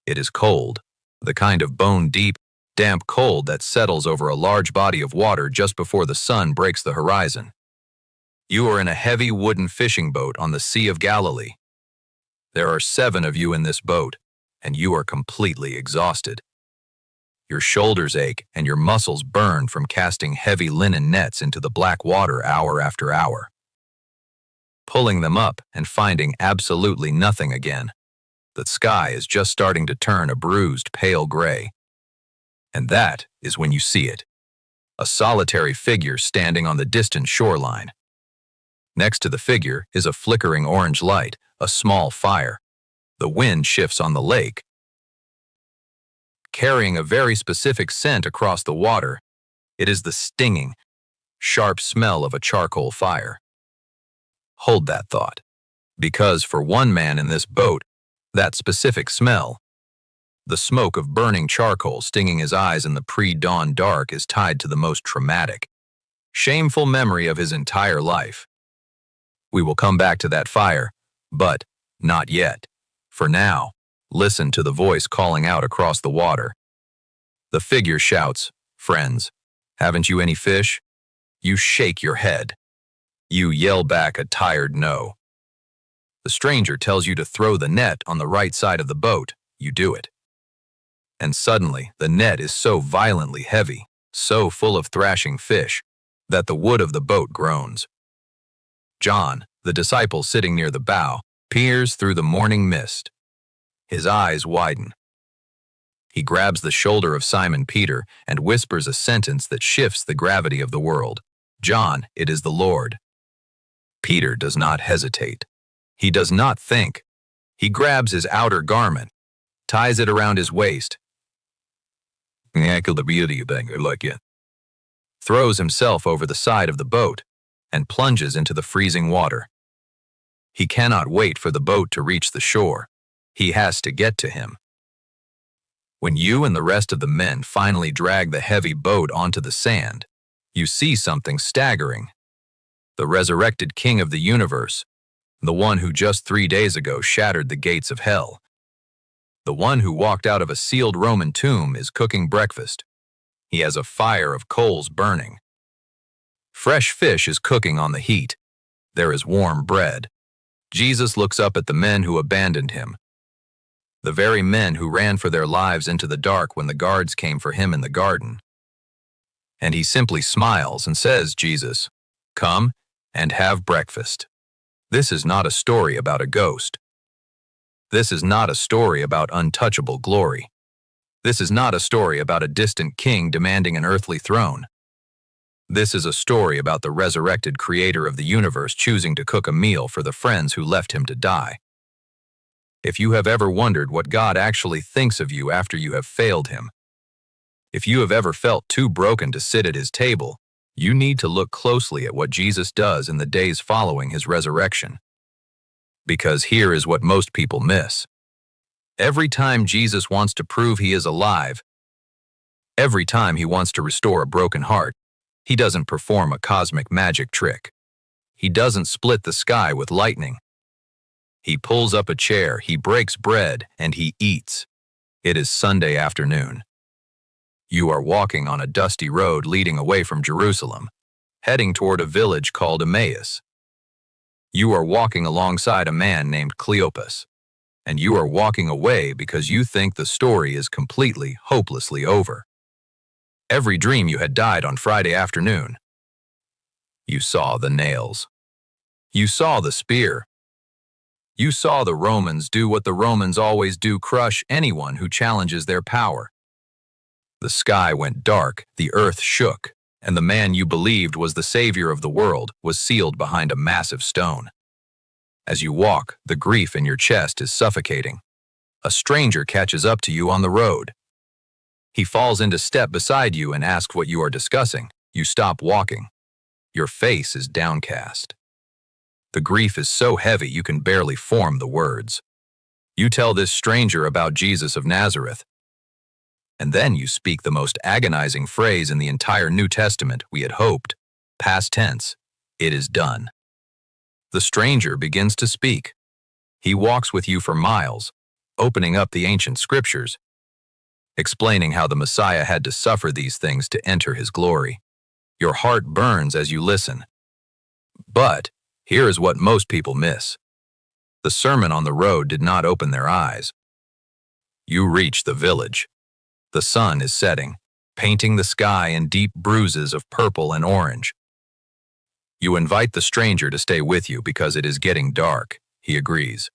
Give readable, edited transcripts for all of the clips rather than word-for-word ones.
It is cold, the kind of bone-deep, damp cold that settles over a large body of water just before the sun breaks the horizon. You are in a heavy wooden fishing boat on the Sea of Galilee. There are 7 of you in this boat, and you are completely exhausted. Your shoulders ache and your muscles burn from casting heavy linen nets into the black water hour after hour, pulling them up and finding absolutely nothing again. The sky is just starting to turn a bruised, pale gray. And that is when you see it. A solitary figure standing on the distant shoreline. Next to the figure is a flickering orange light, a small fire. The wind shifts on the lake, carrying a very specific scent across the water. It is the stinging, sharp smell of a charcoal fire. Hold that thought, because for one man in this boat, that specific smell, the smoke of burning charcoal stinging his eyes in the pre-dawn dark, is tied to the most traumatic, shameful memory of his entire life. We will come back to that fire, but not yet. For now, listen to the voice calling out across the water. The figure shouts, "Friends, haven't you any fish?" You shake your head. You yell back a tired no. The stranger tells you to throw the net on the right side of the boat. You do it. And suddenly, the net is so violently heavy, so full of thrashing fish, that the wood of the boat groans. John, the disciple sitting near the bow, peers through the morning mist. His eyes widen. He grabs the shoulder of Simon Peter and whispers a sentence that shifts the gravity of the world. "John, it is the Lord." Peter does not hesitate. He does not think. He grabs his outer garment, ties it around his waist, throws himself over the side of the boat, and plunges into the freezing water. He cannot wait for the boat to reach the shore. He has to get to him. When you and the rest of the men finally drag the heavy boat onto the sand, you see something staggering. The resurrected King of the universe, the one who just 3 days ago shattered the gates of hell, the one who walked out of a sealed Roman tomb, is cooking breakfast. He has a fire of coals burning. Fresh fish is cooking on the heat. There is warm bread. Jesus looks up at the men who abandoned him, the very men who ran for their lives into the dark when the guards came for him in the garden. And he simply smiles and says, "Jesus, come and have breakfast." This is not a story about a ghost. This is not a story about untouchable glory. This is not a story about a distant king demanding an earthly throne. This is a story about the resurrected creator of the universe choosing to cook a meal for the friends who left him to die. If you have ever wondered what God actually thinks of you after you have failed him, if you have ever felt too broken to sit at his table, you need to look closely at what Jesus does in the days following his resurrection. Because here is what most people miss. Every time Jesus wants to prove he is alive, every time he wants to restore a broken heart, he doesn't perform a cosmic magic trick. He doesn't split the sky with lightning. He pulls up a chair, he breaks bread, and he eats. It is Sunday afternoon. You are walking on a dusty road leading away from Jerusalem, heading toward a village called Emmaus. You are walking alongside a man named Cleopas, and you are walking away because you think the story is completely, hopelessly over. Every dream you had died on Friday afternoon. You saw the nails. You saw the spear. You saw the Romans do what the Romans always do: crush anyone who challenges their power. The sky went dark, the earth shook, and the man you believed was the savior of the world was sealed behind a massive stone. As you walk, the grief in your chest is suffocating. A stranger catches up to you on the road. He falls into step beside you and asks what you are discussing. You stop walking. Your face is downcast. The grief is so heavy you can barely form the words. You tell this stranger about Jesus of Nazareth, and then you speak the most agonizing phrase in the entire New Testament: "We had hoped." Past tense. It is done. The stranger begins to speak. He walks with you for miles, opening up the ancient scriptures, explaining how the Messiah had to suffer these things to enter his glory. Your heart burns as you listen. But here is what most people miss. The sermon on the road did not open their eyes. You reach the village. The sun is setting, painting the sky in deep bruises of purple and orange. You invite the stranger to stay with you because it is getting dark. He agrees.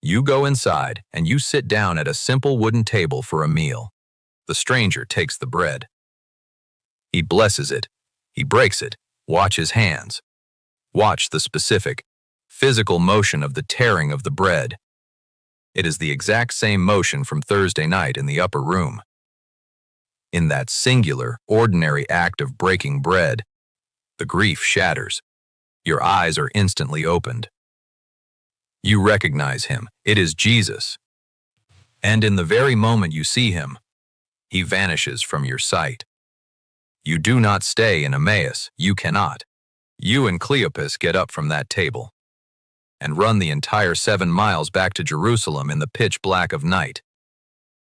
You go inside and you sit down at a simple wooden table for a meal. The stranger takes the bread. He blesses it. He breaks it. Watch his hands. Watch the specific, physical motion of the tearing of the bread. It is the exact same motion from Thursday night in the upper room. In that singular, ordinary act of breaking bread, the grief shatters. Your eyes are instantly opened. You recognize him. It is Jesus. And in the very moment you see him, he vanishes from your sight. You do not stay in Emmaus. You cannot. You and Cleopas get up from that table and run the entire 7 miles back to Jerusalem in the pitch black of night.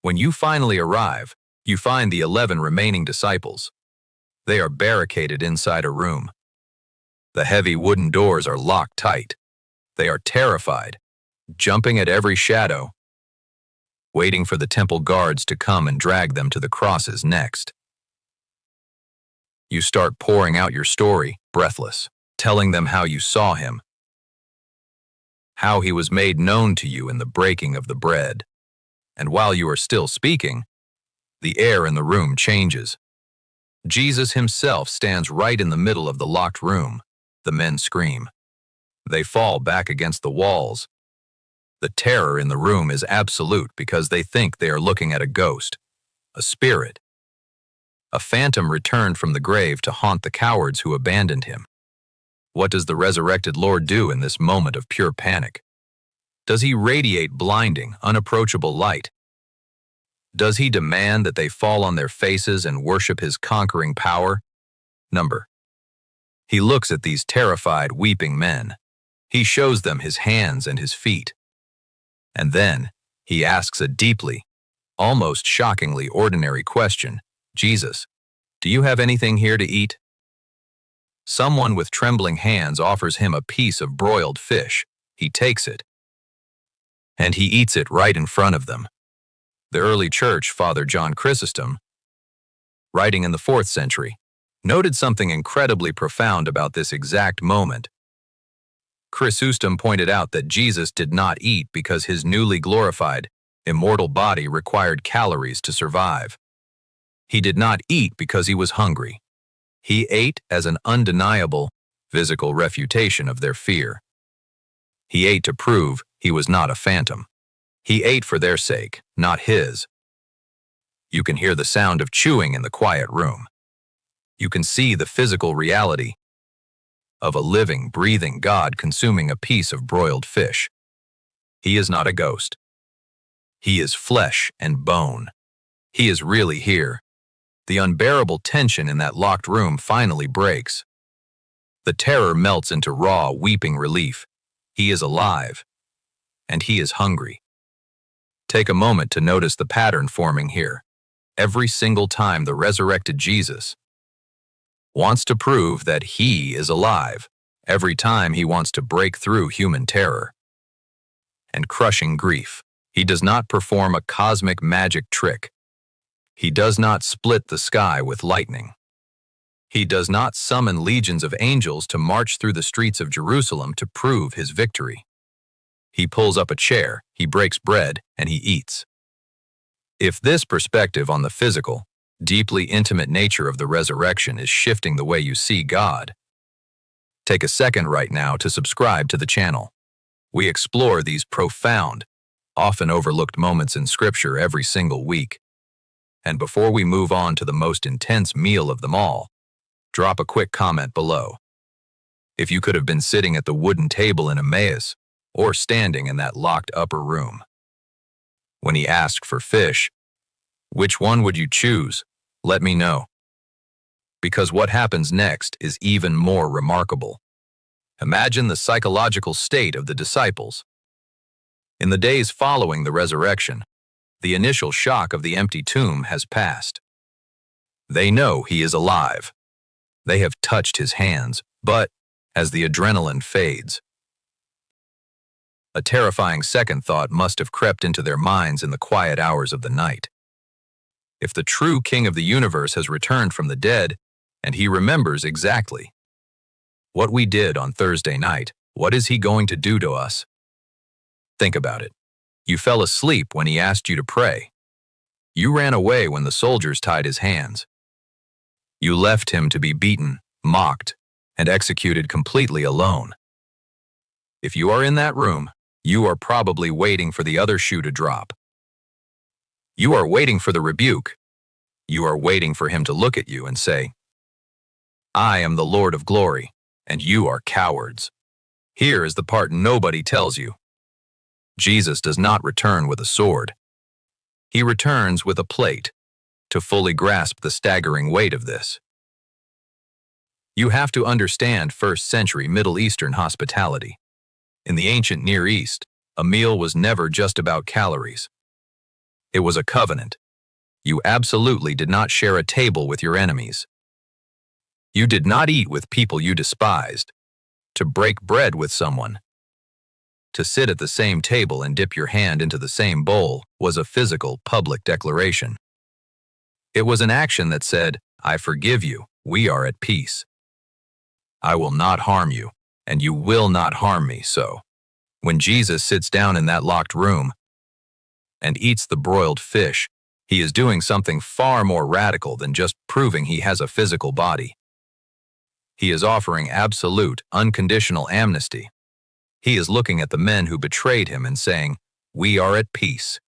When you finally arrive, you find the 11 remaining disciples. They are barricaded inside a room. The heavy wooden doors are locked tight. They are terrified, jumping at every shadow, waiting for the temple guards to come and drag them to the crosses next. You start pouring out your story, breathless, telling them how you saw him, how he was made known to you in the breaking of the bread. And while you are still speaking, the air in the room changes. Jesus himself stands right in the middle of the locked room. The men scream. They fall back against the walls. The terror in the room is absolute because they think they are looking at a ghost, a spirit. A phantom returned from the grave to haunt the cowards who abandoned him. What does the resurrected Lord do in this moment of pure panic? Does he radiate blinding, unapproachable light? Does he demand that they fall on their faces and worship his conquering power? Number. He looks at these terrified, weeping men. He shows them his hands and his feet. And then he asks a deeply, almost shockingly ordinary question. Jesus, do you have anything here to eat? Someone with trembling hands offers him a piece of broiled fish. He takes it, and he eats it right in front of them. The early church, Father John Chrysostom, writing in the 4th century, noted something incredibly profound about this exact moment. Chrysostom pointed out that Jesus did not eat because his newly glorified, immortal body required calories to survive. He did not eat because he was hungry. He ate as an undeniable, physical refutation of their fear. He ate to prove he was not a phantom. He ate for their sake, not his. You can hear the sound of chewing in the quiet room. You can see the physical reality of a living, breathing God consuming a piece of broiled fish. He is not a ghost. He is flesh and bone. He is really here. The unbearable tension in that locked room finally breaks. The terror melts into raw, weeping relief. He is alive, and he is hungry. Take a moment to notice the pattern forming here. Every single time the resurrected Jesus wants to prove that he is alive, every time he wants to break through human terror and crushing grief, he does not perform a cosmic magic trick. He does not split the sky with lightning. He does not summon legions of angels to march through the streets of Jerusalem to prove his victory. He pulls up a chair, he breaks bread, and he eats. If this perspective on the physical, deeply intimate nature of the resurrection is shifting the way you see God, take a second right now to subscribe to the channel. We explore these profound, often overlooked moments in Scripture every single week. And before we move on to the most intense meal of them all, drop a quick comment below. If you could have been sitting at the wooden table in Emmaus or standing in that locked upper room, when he asked for fish, which one would you choose? Let me know. Because what happens next is even more remarkable. Imagine the psychological state of the disciples. In the days following the resurrection, the initial shock of the empty tomb has passed. They know he is alive. They have touched his hands, but as the adrenaline fades, a terrifying second thought must have crept into their minds in the quiet hours of the night. If the true King of the universe has returned from the dead, and he remembers exactly what we did on Thursday night, what is he going to do to us? Think about it. You fell asleep when he asked you to pray. You ran away when the soldiers tied his hands. You left him to be beaten, mocked, and executed completely alone. If you are in that room, you are probably waiting for the other shoe to drop. You are waiting for the rebuke. You are waiting for him to look at you and say, "I am the Lord of glory, and you are cowards." Here is the part nobody tells you. Jesus does not return with a sword. He returns with a plate, to fully grasp the staggering weight of this. You have to understand first-century Middle Eastern hospitality. In the ancient Near East, a meal was never just about calories. It was a covenant. You absolutely did not share a table with your enemies. You did not eat with people you despised. To break bread with someone, to sit at the same table and dip your hand into the same bowl was a physical, public declaration. It was an action that said, "I forgive you, we are at peace. I will not harm you, and you will not harm me." So, when Jesus sits down in that locked room and eats the broiled fish, he is doing something far more radical than just proving he has a physical body. He is offering absolute, unconditional amnesty. He is looking at the men who betrayed him and saying, "We are at peace."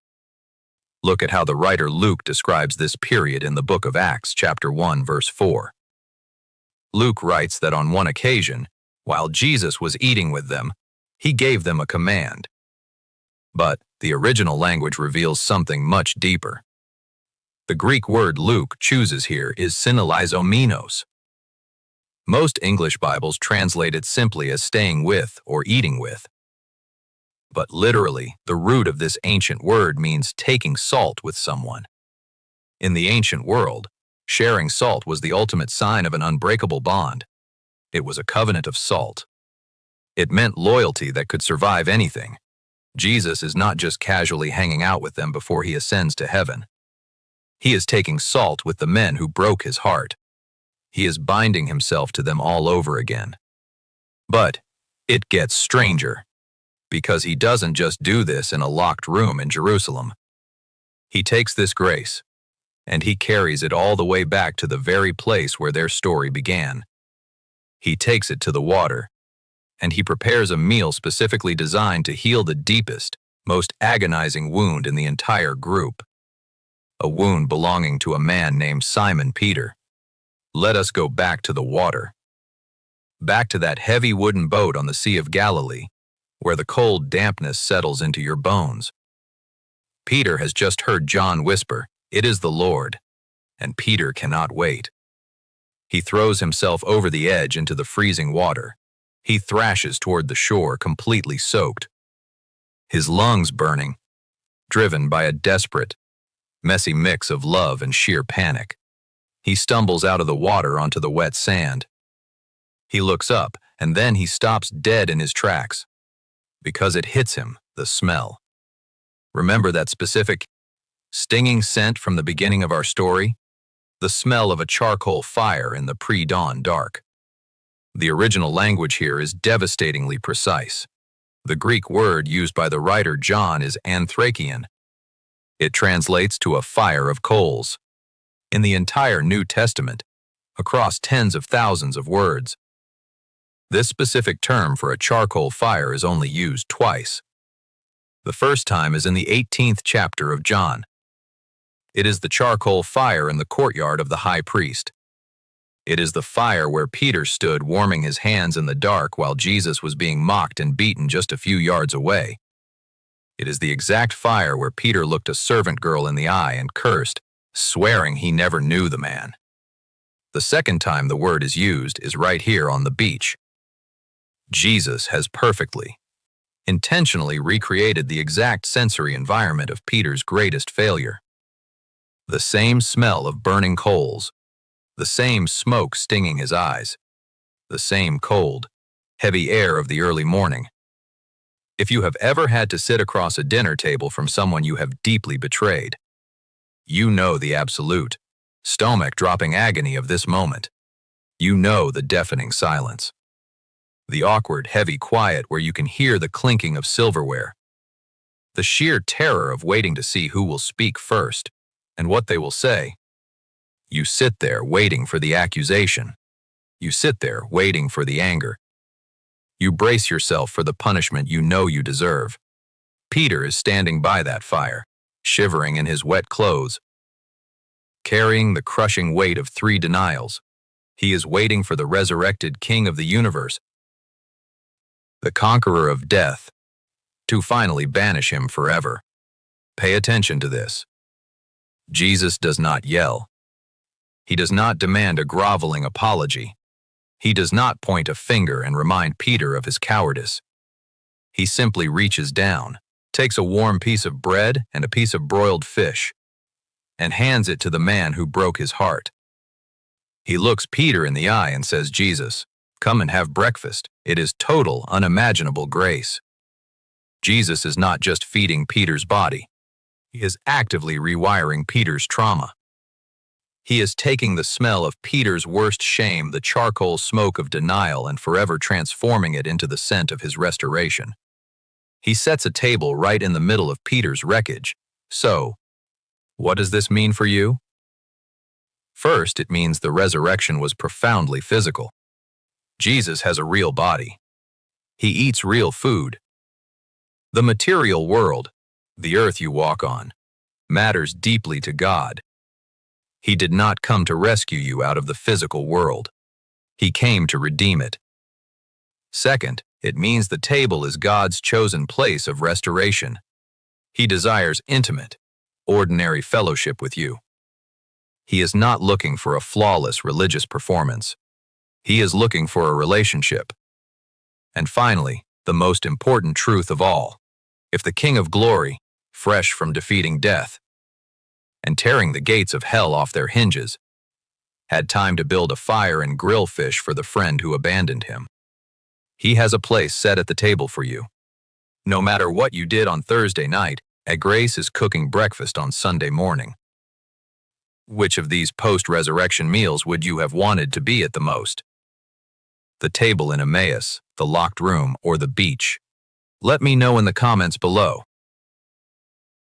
Look at how the writer Luke describes this period in the book of Acts, chapter 1, verse 4. Luke writes that on one occasion, while Jesus was eating with them, he gave them a command. But the original language reveals something much deeper. The Greek word Luke chooses here is synelaizomenos. Most English Bibles translate it simply as staying with or eating with. But literally, the root of this ancient word means taking salt with someone. In the ancient world, sharing salt was the ultimate sign of an unbreakable bond. It was a covenant of salt. It meant loyalty that could survive anything. Jesus is not just casually hanging out with them before he ascends to heaven. He is taking salt with the men who broke his heart. He is binding himself to them all over again. But it gets stranger, because he doesn't just do this in a locked room in Jerusalem. He takes this grace, and he carries it all the way back to the very place where their story began. He takes it to the water, and he prepares a meal specifically designed to heal the deepest, most agonizing wound in the entire group. A wound belonging to a man named Simon Peter. Let us go back to the water. Back to that heavy wooden boat on the Sea of Galilee, where the cold dampness settles into your bones. Peter has just heard John whisper, "It is the Lord," and Peter cannot wait. He throws himself over the edge into the freezing water. He thrashes toward the shore completely soaked, his lungs burning, driven by a desperate, messy mix of love and sheer panic. He stumbles out of the water onto the wet sand. He looks up, and then he stops dead in his tracks, because it hits him, the smell. Remember that specific, stinging scent from the beginning of our story? The smell of a charcoal fire in the pre-dawn dark. The original language here is devastatingly precise. The Greek word used by the writer John is anthrakion. It translates to a fire of coals. In the entire New Testament, across tens of thousands of words, this specific term for a charcoal fire is only used twice. The first time is in the 18th chapter of John. It is the charcoal fire in the courtyard of the high priest. It is the fire where Peter stood warming his hands in the dark while Jesus was being mocked and beaten just a few yards away. It is the exact fire where Peter looked a servant girl in the eye and cursed, swearing he never knew the man. The second time the word is used is right here on the beach. Jesus has perfectly, intentionally recreated the exact sensory environment of Peter's greatest failure. The same smell of burning coals, the same smoke stinging his eyes, the same cold, heavy air of the early morning. If you have ever had to sit across a dinner table from someone you have deeply betrayed, you know the absolute, stomach-dropping agony of this moment. You know the deafening silence. The awkward, heavy quiet where you can hear the clinking of silverware. The sheer terror of waiting to see who will speak first and what they will say. You sit there waiting for the accusation. You sit there waiting for the anger. You brace yourself for the punishment you know you deserve. Peter is standing by that fire, shivering in his wet clothes, carrying the crushing weight of 3 denials. He is waiting for the resurrected King of the universe, the conqueror of death, to finally banish him forever. Pay attention to this. Jesus does not yell. He does not demand a groveling apology. He does not point a finger and remind Peter of his cowardice. He simply reaches down, takes a warm piece of bread and a piece of broiled fish, and hands it to the man who broke his heart. He looks Peter in the eye and says, "Jesus, come and have breakfast." It is total, unimaginable grace. Jesus is not just feeding Peter's body. He is actively rewiring Peter's trauma. He is taking the smell of Peter's worst shame, the charcoal smoke of denial, and forever transforming it into the scent of his restoration. He sets a table right in the middle of Peter's wreckage. So, what does this mean for you? First, it means the resurrection was profoundly physical. Jesus has a real body. He eats real food. The material world, the earth you walk on, matters deeply to God. He did not come to rescue you out of the physical world. He came to redeem it. Second, it means the table is God's chosen place of restoration. He desires intimate, ordinary fellowship with you. He is not looking for a flawless religious performance. He is looking for a relationship. And finally, the most important truth of all, if the King of Glory, fresh from defeating death and tearing the gates of hell off their hinges, had time to build a fire and grill fish for the friend who abandoned him, he has a place set at the table for you. No matter what you did on Thursday night, at Grace is cooking breakfast on Sunday morning. Which of these post-resurrection meals would you have wanted to be at the most? The table in Emmaus, the locked room, or the beach? Let me know in the comments below.